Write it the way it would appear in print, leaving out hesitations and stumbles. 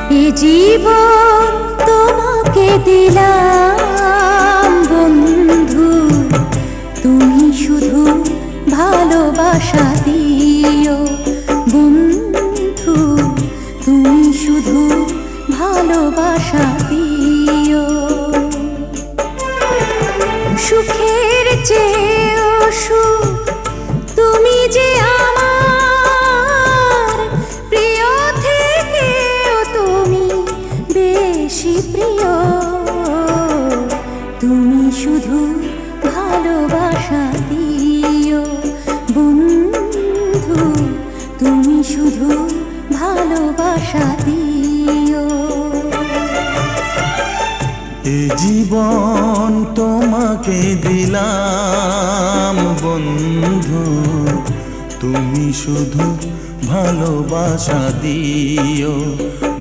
এ জীবন তোমাকে দিলাম বন্ধু, তুমি শুধু ভালোবাসা দিও বন্ধু, তুমি শুধু ভালোবাসা দিও। সুখের চেয়েও সুখ তুমি যে আমার প্রিয় থেকেও তুমি বেশি প্রিয়, তুমি শুধু ভালোবাসা দিও বন্ধু, তুমি শুধু ভালোবাসা দিও। এ জীবন তোমাকে দিলাম বন্ধু, তুমি শুধু ভালোবাসা দিও।